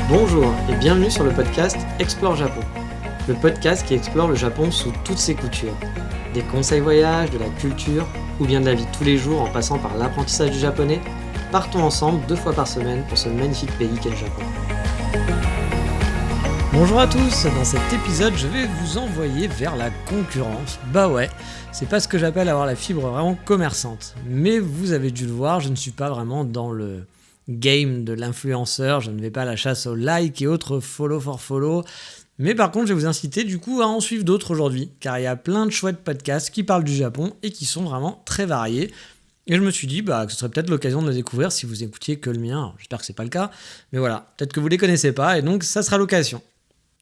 Bonjour et bienvenue sur le podcast Explore Japon, le podcast qui explore le Japon sous toutes ses coutures. Des conseils voyages, de la culture ou bien de la vie de tous les jours en passant par l'apprentissage du japonais, partons ensemble 2 fois par semaine pour ce magnifique pays qu'est le Japon. Bonjour à tous, dans cet épisode je vais vous envoyer vers la concurrence. Bah ouais, c'est pas ce que j'appelle avoir la fibre vraiment commerçante. Mais vous avez dû le voir, je ne suis pas vraiment dans le game de l'influenceur, je ne vais pas à la chasse aux likes et autres follow for follow. Mais par contre je vais vous inciter du coup à en suivre d'autres aujourd'hui, car il y a plein de chouettes podcasts qui parlent du Japon et qui sont vraiment très variés. Et je me suis dit que ce serait peut-être l'occasion de le découvrir si vous écoutiez que le mien. Alors, j'espère que c'est pas le cas, mais voilà, peut-être que vous les connaissez pas et donc ça sera l'occasion.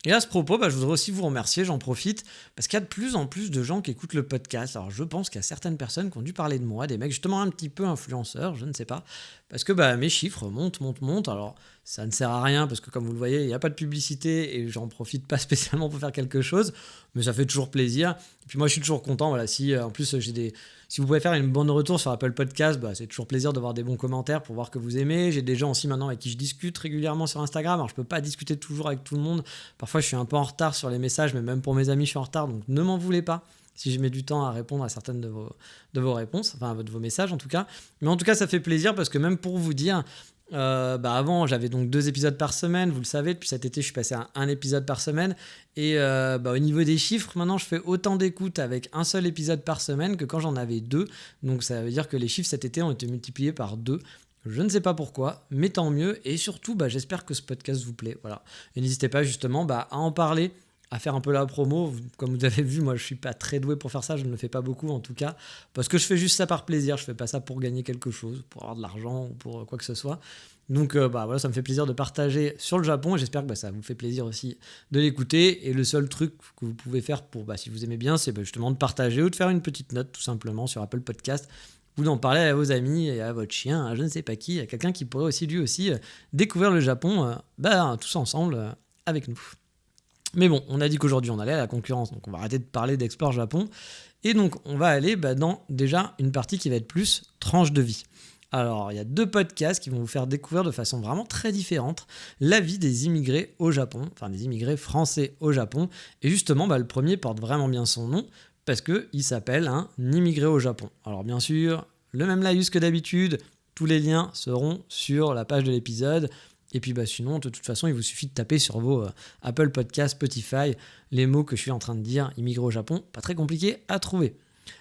Et à ce propos, je voudrais aussi vous remercier, j'en profite, parce qu'il y a de plus en plus de gens qui écoutent le podcast. Alors je pense qu'il y a certaines personnes qui ont dû parler de moi, des mecs justement un petit peu influenceurs, je ne sais pas, parce que mes chiffres montent. Alors ça ne sert à rien, parce que comme vous le voyez, il n'y a pas de publicité et j'en profite pas spécialement pour faire quelque chose, mais ça fait toujours plaisir. Et puis moi je suis toujours content, voilà, si en plus si vous pouvez faire une bonne retour sur Apple Podcast, c'est toujours plaisir d'avoir des bons commentaires pour voir que vous aimez. J'ai des gens aussi maintenant avec qui je discute régulièrement sur Instagram. Alors je peux pas discuter toujours avec tout le monde. Parfois je suis un peu en retard sur les messages, mais même pour mes amis je suis en retard, donc ne m'en voulez pas si je mets du temps à répondre à certaines de vos réponses, enfin de vos messages en tout cas. Mais en tout cas ça fait plaisir parce que même pour vous dire, avant j'avais donc 2 épisodes par semaine, vous le savez, depuis cet été je suis passé à 1 épisode par semaine et au niveau des chiffres maintenant je fais autant d'écoutes avec un seul épisode par semaine que quand j'en avais 2, donc ça veut dire que les chiffres cet été ont été multipliés par 2. Je ne sais pas pourquoi, mais tant mieux, et surtout j'espère que ce podcast vous plaît, voilà. Et n'hésitez pas justement à en parler, à faire un peu la promo. Comme vous avez vu, moi je suis pas très doué pour faire ça, je ne le fais pas beaucoup en tout cas, parce que je fais juste ça par plaisir, je fais pas ça pour gagner quelque chose, pour avoir de l'argent ou pour quoi que ce soit. Donc voilà, ça me fait plaisir de partager sur le Japon et j'espère que ça vous fait plaisir aussi de l'écouter. Et le seul truc que vous pouvez faire pour si vous aimez bien, c'est justement de partager ou de faire une petite note tout simplement sur Apple Podcast, ou d'en parler à vos amis et à votre chien, à je ne sais pas qui, à quelqu'un qui pourrait aussi lui aussi découvrir le Japon tous ensemble avec nous. Mais bon, on a dit qu'aujourd'hui on allait à la concurrence, donc on va arrêter de parler d'Explore Japon. Et donc on va aller dans déjà une partie qui va être plus tranche de vie. Alors il y a 2 podcasts qui vont vous faire découvrir de façon vraiment très différente la vie des immigrés au Japon, enfin des immigrés français au Japon. Et justement, le premier porte vraiment bien son nom, parce qu'il s'appelle un immigré au Japon. Alors bien sûr, le même laïus que d'habitude, tous les liens seront sur la page de l'épisode. Et puis sinon, de toute façon, il vous suffit de taper sur vos Apple Podcasts, Spotify, les mots que je suis en train de dire, immigré au Japon, pas très compliqué à trouver.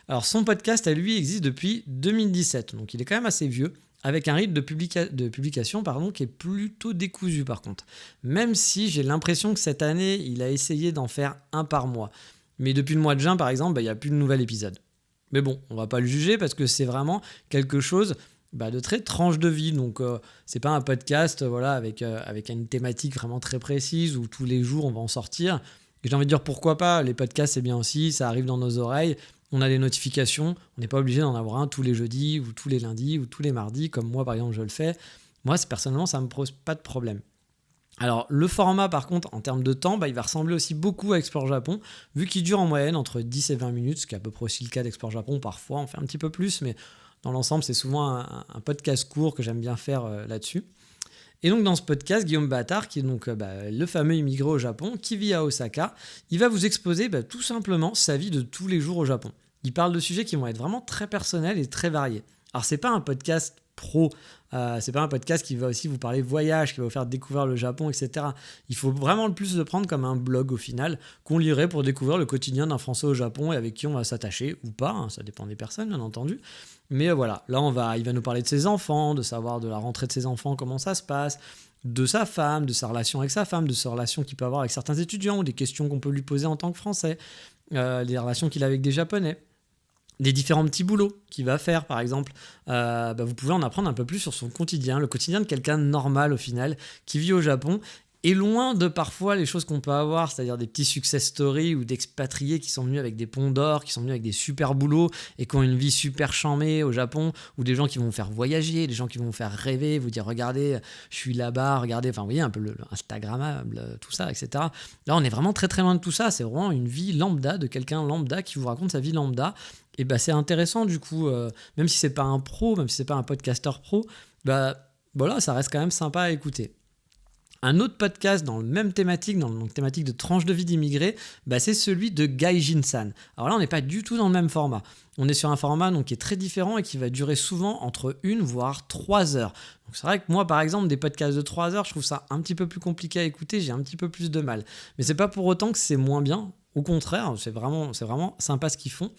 Alors son podcast à lui existe depuis 2017, donc il est quand même assez vieux, avec un rythme de publication qui est plutôt décousu par contre. Même si j'ai l'impression que cette année, il a essayé d'en faire 1 par mois. Mais depuis le mois de juin, par exemple, il n'y a plus de nouvel épisode. Mais bon, on va pas le juger parce que c'est vraiment quelque chose de très tranche de vie. Donc c'est pas un podcast avec une thématique vraiment très précise où tous les jours on va en sortir. Et j'ai envie de dire pourquoi pas, les podcasts c'est bien aussi, ça arrive dans nos oreilles, on a des notifications, on n'est pas obligé d'en avoir un tous les jeudis ou tous les lundis ou tous les mardis comme moi par exemple je le fais. Moi personnellement ça me pose pas de problème. Alors le format par contre en termes de temps, il va ressembler aussi beaucoup à Explore Japon, vu qu'il dure en moyenne entre 10 et 20 minutes, ce qui est à peu près aussi le cas d'Explore Japon. Parfois on fait un petit peu plus, mais dans l'ensemble c'est souvent un podcast court que j'aime bien faire là-dessus. Et donc dans ce podcast, Guillaume Battard, qui est donc le fameux immigré au Japon, qui vit à Osaka, il va vous exposer tout simplement sa vie de tous les jours au Japon. Il parle de sujets qui vont être vraiment très personnels et très variés. Alors c'est pas un podcast pro, c'est pas un podcast qui va aussi vous parler voyage, qui va vous faire découvrir le Japon, etc. Il faut vraiment le plus le prendre comme un blog au final, qu'on lirait pour découvrir le quotidien d'un Français au Japon et avec qui on va s'attacher ou pas, ça dépend des personnes bien entendu. Mais voilà, là il va nous parler de ses enfants, de savoir de la rentrée de ses enfants, comment ça se passe, de sa femme, de sa relation avec sa femme, de sa relation qu'il peut avoir avec certains étudiants ou des questions qu'on peut lui poser en tant que Français, les relations qu'il a avec des Japonais. Des différents petits boulots qu'il va faire, par exemple. Vous pouvez en apprendre un peu plus sur son quotidien, le quotidien de quelqu'un de normal au final, qui vit au Japon, et loin de parfois les choses qu'on peut avoir, c'est-à-dire des petits success stories ou d'expatriés qui sont venus avec des ponts d'or, qui sont venus avec des super boulots et qui ont une vie super chamée au Japon, ou des gens qui vont vous faire voyager, des gens qui vont vous faire rêver, vous dire regardez, je suis là-bas, regardez, enfin vous voyez un peu le Instagrammable, tout ça, etc. Là on est vraiment très très loin de tout ça, c'est vraiment une vie lambda de quelqu'un lambda qui vous raconte sa vie lambda. Et c'est intéressant du coup, même si c'est pas un pro, même si c'est pas un podcasteur pro, voilà, ça reste quand même sympa à écouter. Un autre podcast dans le même thématique, dans la thématique de tranche de vie d'immigrés, c'est celui de Gaijin-san. Alors là, on n'est pas du tout dans le même format. On est sur un format qui est très différent et qui va durer souvent entre 1 voire 3 heures. Donc c'est vrai que moi, par exemple, des podcasts de 3 heures, je trouve ça un petit peu plus compliqué à écouter, j'ai un petit peu plus de mal. Mais c'est pas pour autant que c'est moins bien. Au contraire, c'est vraiment sympa ce qu'ils font.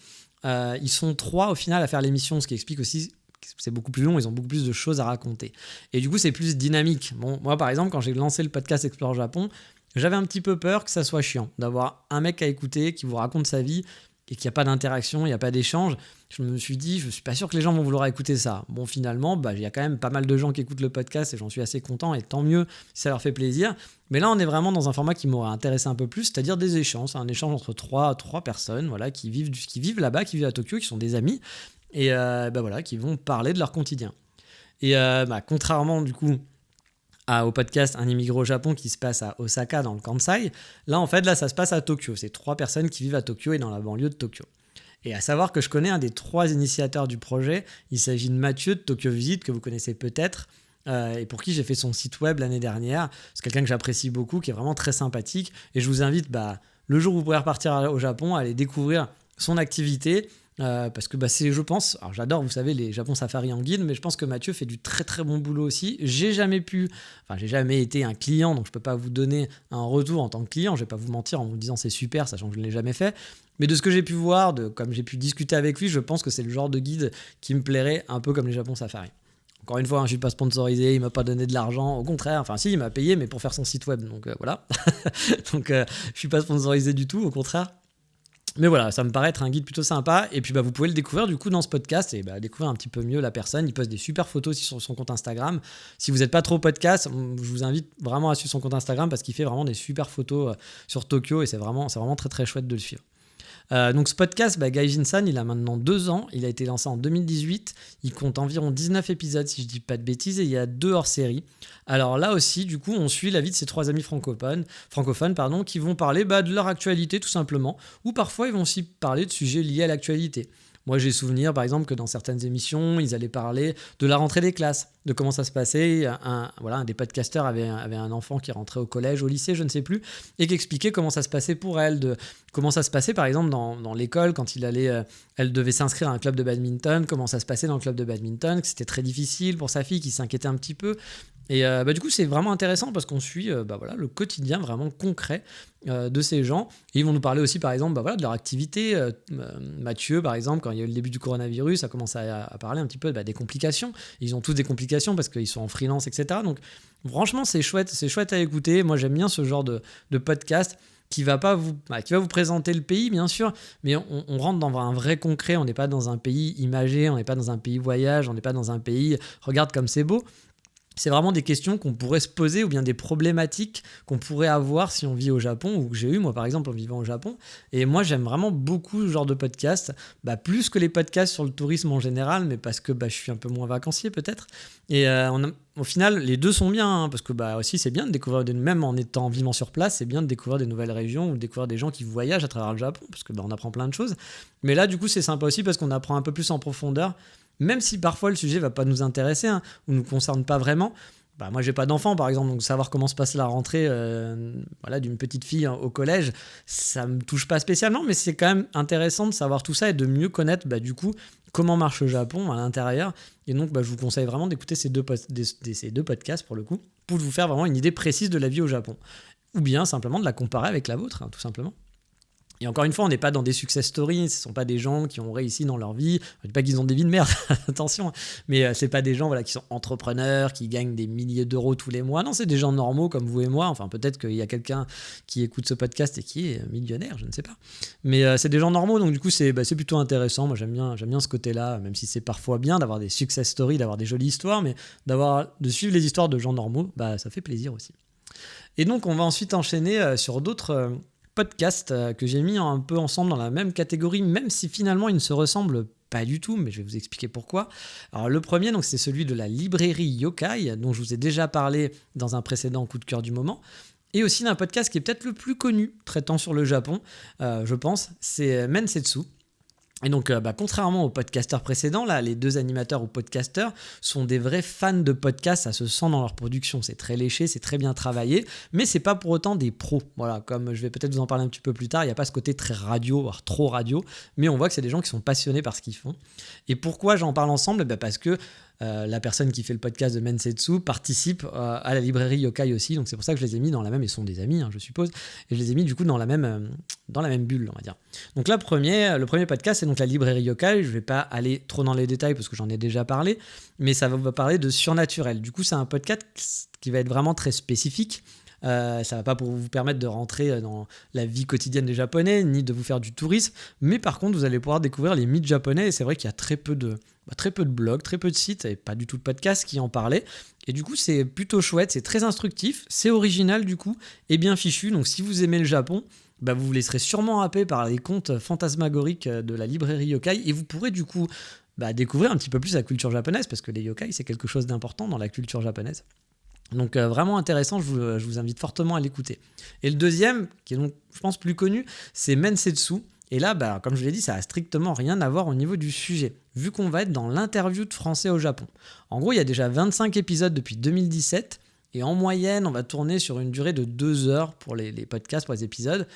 Ils sont 3 au final à faire l'émission, ce qui explique aussi c'est beaucoup plus long, ils ont beaucoup plus de choses à raconter. Et du coup, c'est plus dynamique. Bon, moi, par exemple, quand j'ai lancé le podcast Explore Japon, j'avais un petit peu peur que ça soit chiant, d'avoir un mec à écouter qui vous raconte sa vie et qu'il n'y a pas d'interaction, il n'y a pas d'échange. Je me suis dit, je suis pas sûr que les gens vont vouloir écouter ça. Bon, finalement, il y a quand même pas mal de gens qui écoutent le podcast et j'en suis assez content, et tant mieux si ça leur fait plaisir. Mais là, on est vraiment dans un format qui m'aurait intéressé un peu plus, c'est-à-dire des échanges. C'est un échange entre trois personnes qui vivent là-bas, qui vivent à Tokyo, qui sont des amis, et qui vont parler de leur quotidien. Et contrairement du coup au podcast Un immigré au Japon qui se passe à Osaka dans le Kansai, là ça se passe à Tokyo. C'est 3 personnes qui vivent à Tokyo et dans la banlieue de Tokyo. Et à savoir que je connais un des 3 initiateurs du projet. Il s'agit de Mathieu de Tokyo Visit, que vous connaissez peut-être, et pour qui j'ai fait son site web l'année dernière. C'est quelqu'un que j'apprécie beaucoup, qui est vraiment très sympathique, et je vous invite le jour où vous pourrez repartir au Japon à aller découvrir son activité. Parce que c'est, je pense, alors j'adore, vous savez, les Japon Safari en guide, mais je pense que Mathieu fait du très très bon boulot aussi. J'ai jamais été un client, donc je peux pas vous donner un retour en tant que client, je vais pas vous mentir en vous disant c'est super, sachant que je ne l'ai jamais fait. Mais de ce que j'ai pu voir, comme j'ai pu discuter avec lui, je pense que c'est le genre de guide qui me plairait un peu comme les Japon Safari. Encore une fois, je ne suis pas sponsorisé, il ne m'a pas donné de l'argent, au contraire, si, il m'a payé, mais pour faire son site web, donc voilà. Donc je ne suis pas sponsorisé du tout, au contraire. Mais voilà, ça me paraît être un guide plutôt sympa. Et puis vous pouvez le découvrir du coup dans ce podcast et découvrir un petit peu mieux la personne. Il poste des super photos aussi sur son compte Instagram. Si vous n'êtes pas trop podcast, je vous invite vraiment à suivre son compte Instagram parce qu'il fait vraiment des super photos sur Tokyo et c'est vraiment très très chouette de le suivre. Donc ce podcast, Gaijin-san, il a maintenant 2 ans, il a été lancé en 2018, il compte environ 19 épisodes si je dis pas de bêtises et il y a 2 hors-série. Alors là aussi, du coup, on suit la vie de ces 3 amis francophones qui vont parler de leur actualité tout simplement, ou parfois ils vont aussi parler de sujets liés à l'actualité. Moi, j'ai souvenir, par exemple, que dans certaines émissions, ils allaient parler de la rentrée des classes, de comment ça se passait. Un des podcasteurs avait un enfant qui rentrait au collège, au lycée, je ne sais plus, et qui expliquait comment ça se passait pour elle, comment ça se passait, par exemple, dans l'école, quand elle devait s'inscrire à un club de badminton, comment ça se passait dans le club de badminton, que c'était très difficile pour sa fille, qui s'inquiétait un petit peu. Et du coup, c'est vraiment intéressant parce qu'on suit le quotidien vraiment concret de ces gens. Et ils vont nous parler aussi, par exemple, de leur activité. Mathieu, par exemple, quand il y a eu le début du coronavirus, a commencé à parler un petit peu des complications. Ils ont tous des complications parce qu'ils sont en freelance, etc. Donc, franchement, c'est chouette à écouter. Moi, j'aime bien ce genre de podcast qui va vous présenter le pays, bien sûr, mais on rentre dans un vrai concret. On n'est pas dans un pays imagé, on n'est pas dans un pays voyage, on n'est pas dans un pays « regarde comme c'est beau ». C'est vraiment des questions qu'on pourrait se poser ou bien des problématiques qu'on pourrait avoir si on vit au Japon ou que j'ai eu moi par exemple en vivant au Japon. Et moi j'aime vraiment beaucoup ce genre de podcast, plus que les podcasts sur le tourisme en général, mais parce que je suis un peu moins vacancier peut-être. Et au final les deux sont bien parce que aussi c'est bien de découvrir, même en étant vivant sur place, c'est bien de découvrir des nouvelles régions ou de découvrir des gens qui voyagent à travers le Japon parce que on apprend plein de choses. Mais là du coup c'est sympa aussi parce qu'on apprend un peu plus en profondeur. Même si parfois le sujet va pas nous intéresser ou nous concerne pas vraiment. Moi j'ai pas d'enfant par exemple, donc savoir comment se passe la rentrée d'une petite fille au collège, ça me touche pas spécialement, mais c'est quand même intéressant de savoir tout ça et de mieux connaître du coup comment marche le Japon à l'intérieur. Et donc je vous conseille vraiment d'écouter ces deux podcasts pour le coup, pour vous faire vraiment une idée précise de la vie au Japon. Ou bien simplement de la comparer avec la vôtre, tout simplement. Et encore une fois, on n'est pas dans des success stories, ce ne sont pas des gens qui ont réussi dans leur vie. Je ne dis pas qu'ils ont des vies de merde, attention, mais ce n'est pas des gens qui sont entrepreneurs, qui gagnent des milliers d'euros tous les mois. Non, c'est des gens normaux comme vous et moi. Enfin, peut-être qu'il y a quelqu'un qui écoute ce podcast et qui est millionnaire, je ne sais pas. Mais c'est des gens normaux, donc du coup, c'est plutôt intéressant. Moi, j'aime bien ce côté-là, même si c'est parfois bien d'avoir des success stories, d'avoir des jolies histoires, mais de suivre les histoires de gens normaux, ça fait plaisir aussi. Et donc, on va ensuite enchaîner sur d'autres podcast que j'ai mis un peu ensemble dans la même catégorie, même si finalement ils ne se ressemblent pas du tout, mais je vais vous expliquer pourquoi. Alors le premier, donc, c'est celui de la librairie Yokai, dont je vous ai déjà parlé dans un précédent coup de cœur du moment, et aussi d'un podcast qui est peut-être le plus connu traitant sur le Japon, je pense, c'est Mensetsu. Et donc, contrairement aux podcasteurs précédents, là, les 2 animateurs ou podcasteurs sont des vrais fans de podcasts, ça se sent dans leur production, c'est très léché, c'est très bien travaillé, mais c'est pas pour autant des pros. Voilà, comme je vais peut-être vous en parler un petit peu plus tard, il n'y a pas ce côté très radio, voire trop radio, mais on voit que c'est des gens qui sont passionnés par ce qu'ils font. Et pourquoi j'en parle ensemble ? Parce que la personne qui fait le podcast de Mensetsu participe à la librairie Yokai aussi, donc c'est pour ça que je les ai mis dans la même, ils sont des amis, je suppose, et je les ai mis du coup dans la même bulle, on va dire. Donc là, le premier podcast, c'est donc la librairie Yokai. Je vais pas aller trop dans les détails parce que j'en ai déjà parlé, mais ça va parler de surnaturel. Du coup, c'est un podcast qui va être vraiment très spécifique. Ça va pas pour vous permettre de rentrer dans la vie quotidienne des Japonais, ni de vous faire du tourisme, mais par contre, vous allez pouvoir découvrir les mythes japonais, et c'est vrai qu'il y a très peu de blogs, très peu de sites, et pas du tout de podcasts qui en parlaient. Et du coup, c'est plutôt chouette, c'est très instructif, c'est original du coup, et bien fichu. Donc si vous aimez le Japon, vous vous laisserez sûrement happer par les contes fantasmagoriques de la librairie Yokai, et vous pourrez du coup découvrir un petit peu plus la culture japonaise, parce que les yokai, c'est quelque chose d'important dans la culture japonaise. Donc vraiment intéressant, je vous invite fortement à l'écouter. Et le deuxième, qui est donc je pense plus connu, c'est Mensetsu. Et là, comme je vous l'ai dit, ça n'a strictement rien à voir au niveau du sujet, vu qu'on va être dans l'interview de Français au Japon. En gros, il y a déjà 25 épisodes depuis 2017, et en moyenne, on va tourner sur une durée de 2 heures pour les podcasts, pour les épisodes.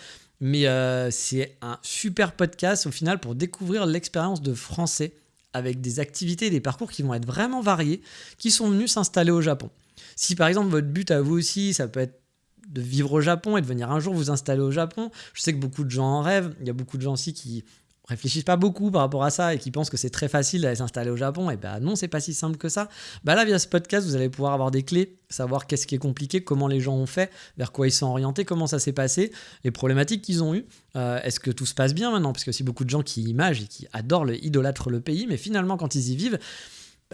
Mais c'est un super podcast au final pour découvrir l'expérience de Français avec des activités et des parcours qui vont être vraiment variés, qui sont venus s'installer au Japon. Si par exemple votre but à vous aussi, ça peut être de vivre au Japon et de venir un jour vous installer au Japon, je sais que beaucoup de gens en rêvent, il y a beaucoup de gens aussi qui réfléchissent pas beaucoup par rapport à ça et qui pensent que c'est très facile d'aller s'installer au Japon, et non, c'est pas si simple que ça. Là, via ce podcast, vous allez pouvoir avoir des clés, savoir qu'est-ce qui est compliqué, comment les gens ont fait, vers quoi ils sont orientés, comment ça s'est passé, les problématiques qu'ils ont eues, est-ce que tout se passe bien maintenant, parce qu'il y a aussi beaucoup de gens qui imagent et qui adorent, idolâtrent le pays, mais finalement quand ils y vivent,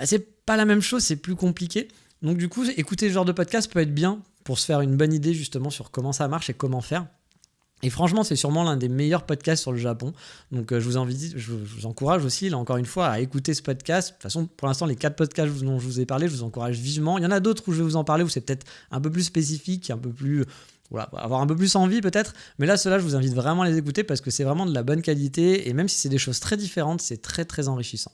c'est pas la même chose, c'est plus compliqué. Donc du coup, écouter ce genre de podcast peut être bien pour se faire une bonne idée justement sur comment ça marche et comment faire. Et franchement, c'est sûrement l'un des meilleurs podcasts sur le Japon. Donc je vous encourage aussi, là encore une fois, à écouter ce podcast. De toute façon, pour l'instant, les 4 podcasts dont je vous ai parlé, je vous encourage vivement. Il y en a d'autres où je vais vous en parler, où c'est peut-être un peu plus spécifique, un peu plus... avoir un peu plus envie peut-être. Mais là, ceux-là, je vous invite vraiment à les écouter parce que c'est vraiment de la bonne qualité. Et même si c'est des choses très différentes, c'est très très enrichissant.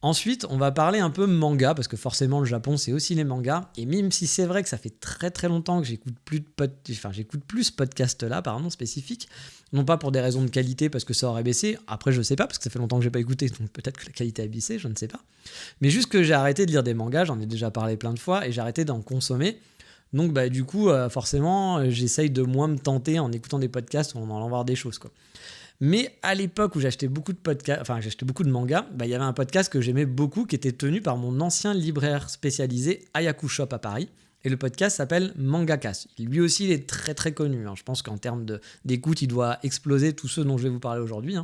Ensuite, on va parler un peu manga, parce que forcément le Japon c'est aussi les mangas, et même si c'est vrai que ça fait très très longtemps que j'écoute plus ce podcast-là, spécifique, non pas pour des raisons de qualité, parce que ça aurait baissé, après je sais pas, parce que ça fait longtemps que j'ai pas écouté, donc peut-être que la qualité a baissé, je ne sais pas, mais juste que j'ai arrêté de lire des mangas, j'en ai déjà parlé plein de fois, et j'ai arrêté d'en consommer, donc du coup, forcément, j'essaye de moins me tenter en écoutant des podcasts ou en allant voir des choses, quoi. Mais à l'époque où j'achetais beaucoup de mangas, il y avait un podcast que j'aimais beaucoup qui était tenu par mon ancien libraire spécialisé Ayaku Shop à Paris. Et le podcast s'appelle Mangakas. Lui aussi, il est très très connu. Je pense qu'en termes d'écoute, il doit exploser tous ceux dont je vais vous parler aujourd'hui.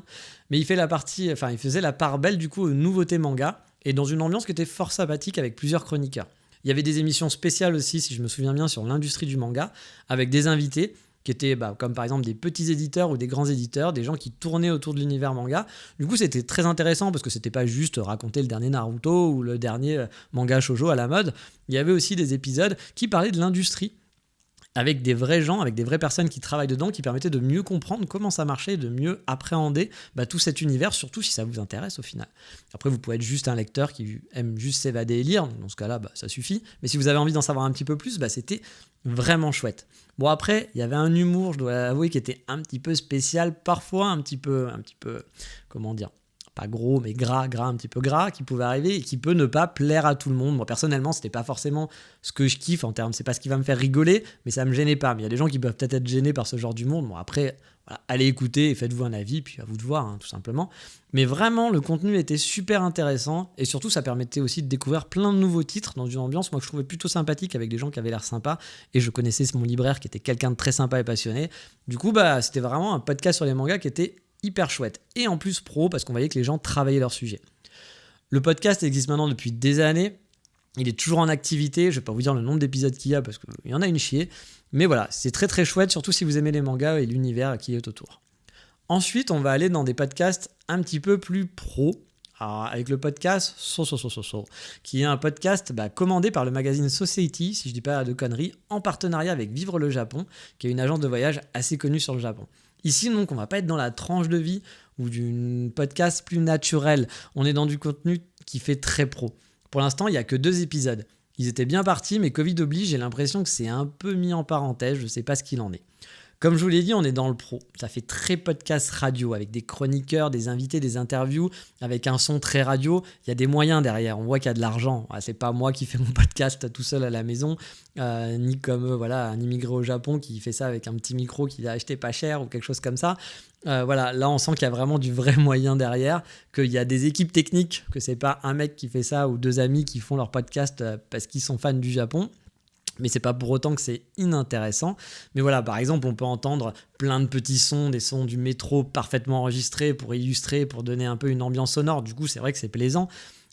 Mais il faisait la part belle du coup aux nouveautés manga et dans une ambiance qui était fort sympathique avec plusieurs chroniqueurs. Il y avait des émissions spéciales aussi, si je me souviens bien, sur l'industrie du manga avec des invités qui étaient comme par exemple des petits éditeurs ou des grands éditeurs, des gens qui tournaient autour de l'univers manga. Du coup, c'était très intéressant parce que c'était pas juste raconter le dernier Naruto ou le dernier manga shoujo à la mode. Il y avait aussi des épisodes qui parlaient de l'industrie avec des vrais gens, avec des vraies personnes qui travaillent dedans, qui permettaient de mieux comprendre comment ça marchait, de mieux appréhender tout cet univers, surtout si ça vous intéresse au final. Après, vous pouvez être juste un lecteur qui aime juste s'évader et lire, dans ce cas-là, ça suffit. Mais si vous avez envie d'en savoir un petit peu plus, c'était vraiment chouette. Bon, après, il y avait un humour, je dois avouer, qui était un petit peu spécial, parfois un petit peu, comment dire, pas gros, mais gras, un petit peu gras, qui pouvait arriver et qui peut ne pas plaire à tout le monde. Moi, personnellement, c'était pas forcément ce que je kiffe en termes, c'est pas ce qui va me faire rigoler, mais ça me gênait pas. Mais il y a des gens qui peuvent peut-être être gênés par ce genre d'humour. Bon, après, allez écouter et faites-vous un avis, puis à vous de voir, tout simplement. Mais vraiment, le contenu était super intéressant et surtout, ça permettait aussi de découvrir plein de nouveaux titres dans une ambiance, moi, que je trouvais plutôt sympathique avec des gens qui avaient l'air sympas. Et je connaissais mon libraire qui était quelqu'un de très sympa et passionné. Du coup, c'était vraiment un podcast sur les mangas qui était hyper chouette. Et en plus pro, parce qu'on voyait que les gens travaillaient leur sujet. Le podcast existe maintenant depuis des années. Il est toujours en activité. Je vais pas vous dire le nombre d'épisodes qu'il y a parce qu'il y en a une chier. Mais voilà, c'est très très chouette, surtout si vous aimez les mangas et l'univers qui est autour. Ensuite, on va aller dans des podcasts un petit peu plus pro. Alors, avec le podcast qui est un podcast commandé par le magazine Society, si je dis pas de conneries, en partenariat avec Vivre le Japon, qui est une agence de voyage assez connue sur le Japon. Ici, donc, on va pas être dans la tranche de vie ou d'une podcast plus naturel. On est dans du contenu qui fait très pro. Pour l'instant, il n'y a que 2 épisodes. Ils étaient bien partis, mais Covid oblige, j'ai l'impression que c'est un peu mis en parenthèse, je ne sais pas ce qu'il en est. Comme je vous l'ai dit, on est dans le pro. Ça fait très podcast radio, avec des chroniqueurs, des invités, des interviews, avec un son très radio. Il y a des moyens derrière, on voit qu'il y a de l'argent. C'est pas moi qui fais mon podcast tout seul à la maison, ni comme un immigré au Japon qui fait ça avec un petit micro qu'il a acheté pas cher ou quelque chose comme ça. Là on sent qu'il y a vraiment du vrai moyen derrière, qu'il y a des équipes techniques, que c'est pas un mec qui fait ça ou 2 amis qui font leur podcast parce qu'ils sont fans du Japon. Mais c'est pas pour autant que c'est inintéressant. Mais voilà, par exemple, on peut entendre plein de petits sons, des sons du métro parfaitement enregistrés pour illustrer, pour donner un peu une ambiance sonore. Du coup, c'est vrai que c'est plaisant.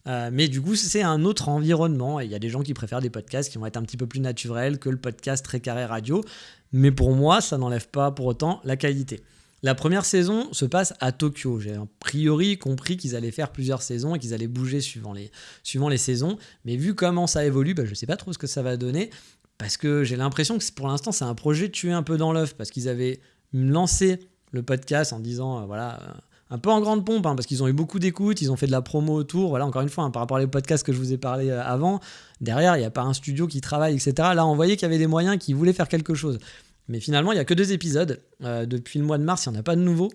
Mais du coup, c'est un autre environnement. Et il y a des gens qui préfèrent des podcasts qui vont être un petit peu plus naturels que le podcast très carré radio. Mais pour moi, ça n'enlève pas pour autant la qualité. La première saison se passe à Tokyo. J'ai a priori compris qu'ils allaient faire plusieurs saisons et qu'ils allaient bouger suivant les saisons. Mais vu comment ça évolue, je ne sais pas trop ce que ça va donner. Parce que j'ai l'impression que pour l'instant, c'est un projet tué un peu dans l'œuf. Parce qu'ils avaient lancé le podcast en disant, un peu en grande pompe, parce qu'ils ont eu beaucoup d'écoutes, ils ont fait de la promo autour. Voilà, encore une fois, par rapport aux podcasts que je vous ai parlé avant, derrière, il n'y a pas un studio qui travaille, etc. Là, on voyait qu'il y avait des moyens, qui voulaient faire quelque chose. Mais finalement, il n'y a que 2 épisodes. Depuis le mois de mars, il n'y en a pas de nouveaux.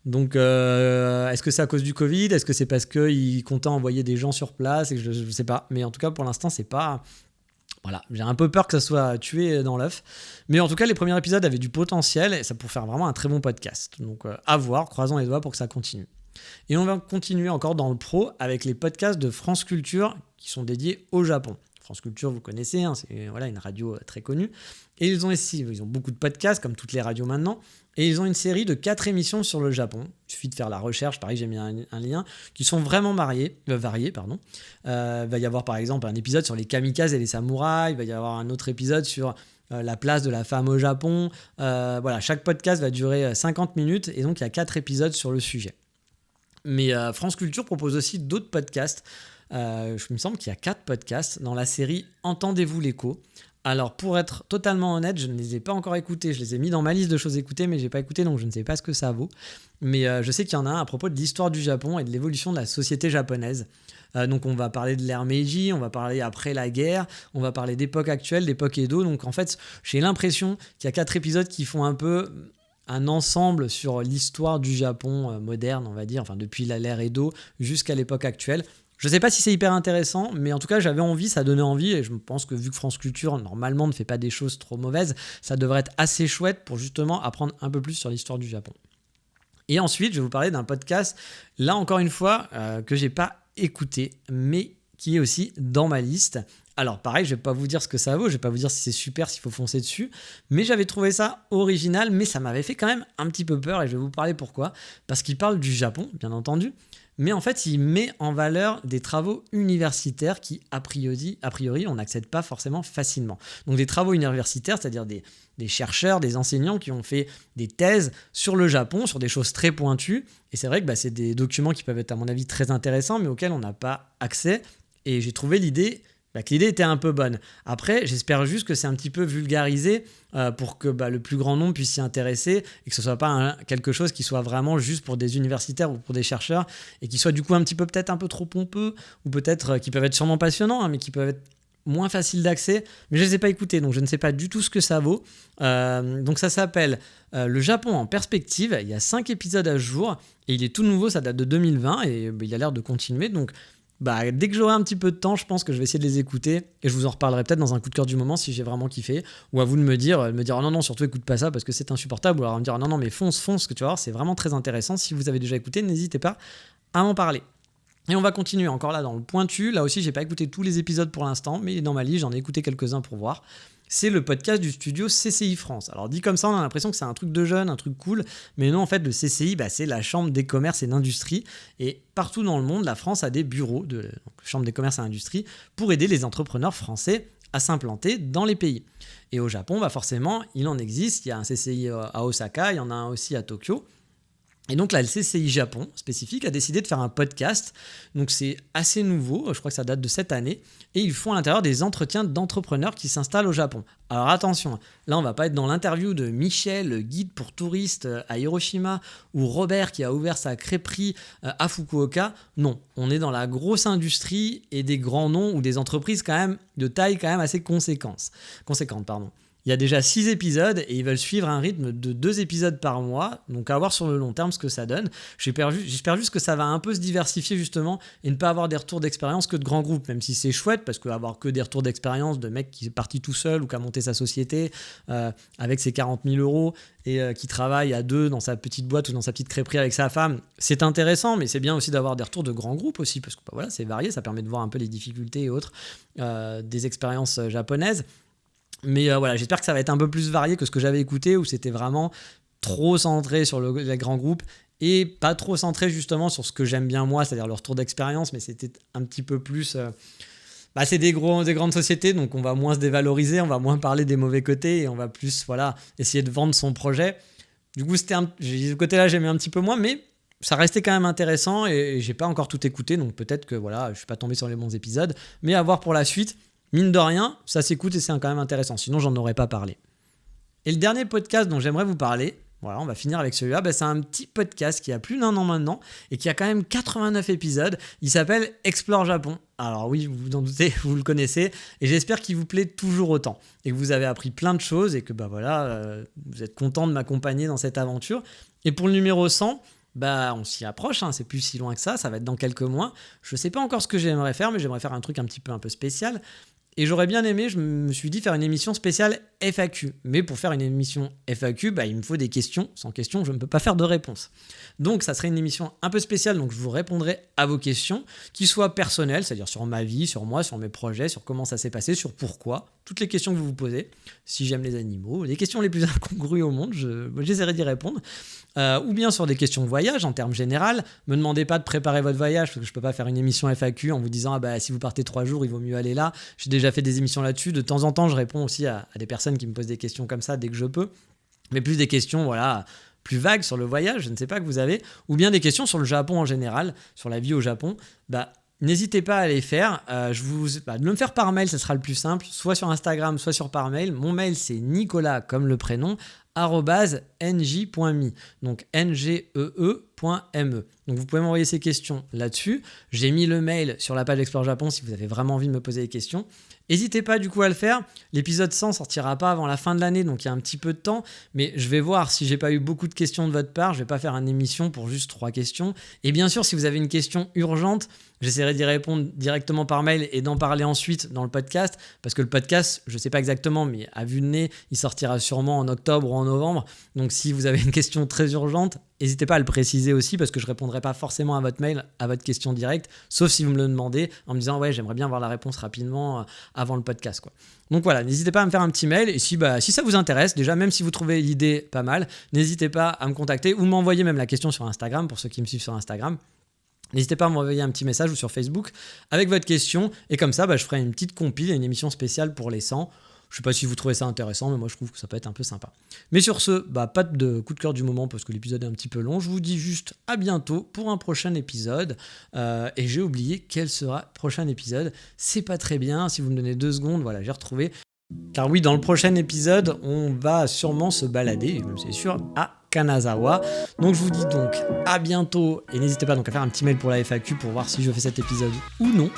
Donc, est-ce que c'est à cause du Covid ? Est-ce que c'est parce qu'ils comptaient envoyer des gens sur place ? Et je ne sais pas. Mais en tout cas, pour l'instant, c'est pas... Voilà, j'ai un peu peur que ça soit tué dans l'œuf. Mais en tout cas, les premiers épisodes avaient du potentiel et ça pourrait faire vraiment un très bon podcast. Donc, à voir, croisons les doigts pour que ça continue. Et on va continuer encore dans le pro avec les podcasts de France Culture qui sont dédiés au Japon. France Culture, vous connaissez, c'est une radio très connue. Et ils ont beaucoup de podcasts, comme toutes les radios maintenant. Et ils ont une série de 4 émissions sur le Japon. Il suffit de faire la recherche, pareil, j'ai mis un lien, qui sont vraiment variés. Il va y avoir par exemple un épisode sur les kamikazes et les samouraïs. Il va y avoir un autre épisode sur la place de la femme au Japon. Chaque podcast va durer 50 minutes. Et donc, il y a 4 épisodes sur le sujet. Mais France Culture propose aussi d'autres podcasts. Il me semble qu'il y a 4 podcasts dans la série Entendez-vous l'écho. Alors, pour être totalement honnête, je ne les ai pas encore écoutés. Je les ai mis dans ma liste de choses écoutées, mais je n'ai pas écouté, donc je ne sais pas ce que ça vaut. Mais je sais qu'il y en a un à propos de l'histoire du Japon et de l'évolution de la société japonaise. Donc, on va parler de l'ère Meiji, on va parler après la guerre, on va parler d'époque actuelle, d'époque Edo. Donc, en fait, j'ai l'impression qu'il y a 4 épisodes qui font un peu un ensemble sur l'histoire du Japon moderne, on va dire, depuis l'ère Edo jusqu'à l'époque actuelle. Je ne sais pas si c'est hyper intéressant, mais en tout cas, j'avais envie, ça donnait envie, et je pense que vu que France Culture, normalement, ne fait pas des choses trop mauvaises, ça devrait être assez chouette pour justement apprendre un peu plus sur l'histoire du Japon. Et ensuite, je vais vous parler d'un podcast, là encore une fois, que je n'ai pas écouté, mais qui est aussi dans ma liste. Alors pareil, je ne vais pas vous dire ce que ça vaut, je ne vais pas vous dire si c'est super, s'il faut foncer dessus, mais j'avais trouvé ça original, mais ça m'avait fait quand même un petit peu peur, et je vais vous parler pourquoi. Parce qu'il parle du Japon, bien entendu, mais en fait, il met en valeur des travaux universitaires qui, a priori, on n'accède pas forcément facilement. Donc des travaux universitaires, c'est-à-dire des chercheurs, des enseignants qui ont fait des thèses sur le Japon, sur des choses très pointues. Et c'est vrai que c'est des documents qui peuvent être, à mon avis, très intéressants, mais auxquels on n'a pas accès. Et j'ai trouvé que l'idée était un peu bonne. Après, j'espère juste que c'est un petit peu vulgarisé pour que le plus grand nombre puisse s'y intéresser et que ce ne soit pas quelque chose qui soit vraiment juste pour des universitaires ou pour des chercheurs et qui soit du coup peut-être un peu trop pompeux ou peut-être qui peuvent être sûrement passionnants, mais qui peuvent être moins faciles d'accès. Mais je ne les ai pas écoutés, donc je ne sais pas du tout ce que ça vaut. Donc ça s'appelle Le Japon en perspective. Il y a 5 épisodes à ce jour et il est tout nouveau, ça date de 2020 et il a l'air de continuer. Donc dès que j'aurai un petit peu de temps, je pense que je vais essayer de les écouter et je vous en reparlerai peut-être dans un coup de cœur du moment si j'ai vraiment kiffé, ou à vous de me dire oh non, surtout écoute pas ça parce que c'est insupportable, ou alors me dire non mais fonce, que tu vas voir, c'est vraiment très intéressant. Si vous avez déjà écouté, n'hésitez pas à m'en parler. Et on va continuer encore là dans le pointu. Là aussi, j'ai pas écouté tous les épisodes pour l'instant, mais dans ma liste, j'en ai écouté quelques-uns pour voir. C'est le podcast du studio CCI France. Alors dit comme ça, on a l'impression que c'est un truc de jeune, un truc cool, mais non, en fait, le CCI, c'est la Chambre des commerces et d'industrie. Et partout dans le monde, la France a des bureaux de Chambre des commerces et d'industrie pour aider les entrepreneurs français à s'implanter dans les pays. Et au Japon, forcément, il en existe. Il y a un CCI à Osaka, il y en a un aussi à Tokyo. Et donc la LCCI Japon spécifique a décidé de faire un podcast, donc c'est assez nouveau, je crois que ça date de cette année, et ils font à l'intérieur des entretiens d'entrepreneurs qui s'installent au Japon. Alors attention, là on va pas être dans l'interview de Michel, le guide pour touristes à Hiroshima, ou Robert qui a ouvert sa crêperie à Fukuoka, non, on est dans la grosse industrie et des grands noms ou des entreprises quand même de taille quand même assez conséquente. Il y a déjà 6 épisodes et ils veulent suivre un rythme de 2 épisodes par mois, donc à voir sur le long terme ce que ça donne. J'espère juste que ça va un peu se diversifier justement et ne pas avoir des retours d'expérience que de grands groupes, même si c'est chouette parce qu'avoir que des retours d'expérience de mec qui est parti tout seul ou qui a monté sa société avec ses 40 000 euros et qui travaille à 2 dans sa petite boîte ou dans sa petite crêperie avec sa femme, c'est intéressant, mais c'est bien aussi d'avoir des retours de grands groupes aussi parce que voilà, c'est varié, ça permet de voir un peu les difficultés et autres des expériences japonaises. Mais voilà, j'espère que ça va être un peu plus varié que ce que j'avais écouté où c'était vraiment trop centré sur les grands groupes et pas trop centré justement sur ce que j'aime bien moi, c'est-à-dire leur retour d'expérience, mais c'était un petit peu plus... c'est des grandes sociétés, donc on va moins se dévaloriser, on va moins parler des mauvais côtés et on va plus essayer de vendre son projet. Du coup, ce côté-là, j'aimais un petit peu moins, mais ça restait quand même intéressant et j'ai pas encore tout écouté, donc peut-être que je suis pas tombé sur les bons épisodes, mais à voir pour la suite. Mine de rien, ça s'écoute et c'est quand même intéressant, sinon j'en aurais pas parlé. Et le dernier podcast dont j'aimerais vous parler, voilà, on va finir avec celui-là, c'est un petit podcast qui a plus d'1 an maintenant et qui a quand même 89 épisodes. Il s'appelle Explore Japon. Alors oui, vous vous en doutez, vous le connaissez et j'espère qu'il vous plaît toujours autant et que vous avez appris plein de choses et que vous êtes content de m'accompagner dans cette aventure. Et pour le numéro 100, on s'y approche, c'est plus si loin que ça va être dans quelques mois. Je sais pas encore ce que j'aimerais faire, mais j'aimerais faire un truc un peu spécial. Et j'aurais bien aimé, je me suis dit, faire une émission spéciale FAQ. Mais pour faire une émission FAQ, il me faut des questions. Sans questions, je ne peux pas faire de réponse. Donc, ça serait une émission un peu spéciale. Donc, je vous répondrai à vos questions, qui soient personnelles, c'est-à-dire sur ma vie, sur moi, sur mes projets, sur comment ça s'est passé, sur pourquoi. Toutes les questions que vous vous posez. Si j'aime les animaux, les questions les plus incongrues au monde, j'essaierai d'y répondre. Ou bien sur des questions de voyage en termes généraux. Me demandez pas de préparer votre voyage parce que je peux pas faire une émission FAQ en vous disant si vous partez 3 jours il vaut mieux aller là. J'ai déjà fait des émissions là-dessus. De temps en temps je réponds aussi à des personnes qui me posent des questions comme ça dès que je peux, mais plus des questions plus vagues sur le voyage, je ne sais pas, que vous avez, ou bien des questions sur le Japon en général, sur la vie au Japon. N'hésitez pas à les faire. De me faire par mail, ça sera le plus simple, soit sur Instagram, soit par mail. Mon mail, c'est Nicolas, comme le prénom, @nj.me, donc ngee.me. Donc vous pouvez m'envoyer ces questions là-dessus. J'ai mis le mail sur la page Explore Japon si vous avez vraiment envie de me poser des questions. N'hésitez pas du coup à le faire. L'épisode 100 sortira pas avant la fin de l'année, donc il y a un petit peu de temps, mais je vais voir si j'ai pas eu beaucoup de questions de votre part. Je vais pas faire une émission pour juste 3 questions. Et bien sûr, si vous avez une question urgente, j'essaierai d'y répondre directement par mail et d'en parler ensuite dans le podcast, parce que le podcast, je sais pas exactement, mais à vue de nez, il sortira sûrement en octobre ou en novembre. Donc si vous avez une question très urgente, n'hésitez pas à le préciser aussi, parce que je répondrai pas forcément à votre mail, à votre question directe, sauf si vous me le demandez en me disant j'aimerais bien avoir la réponse rapidement avant le podcast, quoi. Donc voilà, n'hésitez pas à me faire un petit mail et si ça vous intéresse, déjà même si vous trouvez l'idée pas mal, n'hésitez pas à me contacter ou m'envoyer même la question sur Instagram pour ceux qui me suivent sur Instagram. N'hésitez pas à m'envoyer un petit message ou sur Facebook avec votre question et comme ça je ferai une petite compile et une émission spéciale pour les 100. Je sais pas si vous trouvez ça intéressant, mais moi je trouve que ça peut être un peu sympa. Mais sur ce, pas de coup de cœur du moment parce que l'épisode est un petit peu long. Je vous dis juste à bientôt pour un prochain épisode. Et j'ai oublié quel sera le prochain épisode. C'est pas très bien, si vous me donnez 2 secondes, j'ai retrouvé. Car oui, dans le prochain épisode, on va sûrement se balader, même c'est sûr, à Kanazawa. Donc je vous dis donc à bientôt et n'hésitez pas donc à faire un petit mail pour la FAQ pour voir si je fais cet épisode ou non.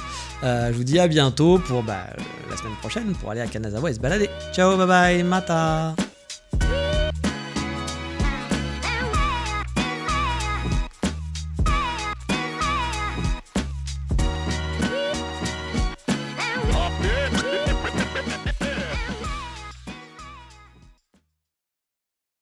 Je vous dis à bientôt pour la semaine prochaine pour aller à Kanazawa et se balader. Ciao, bye bye, mata.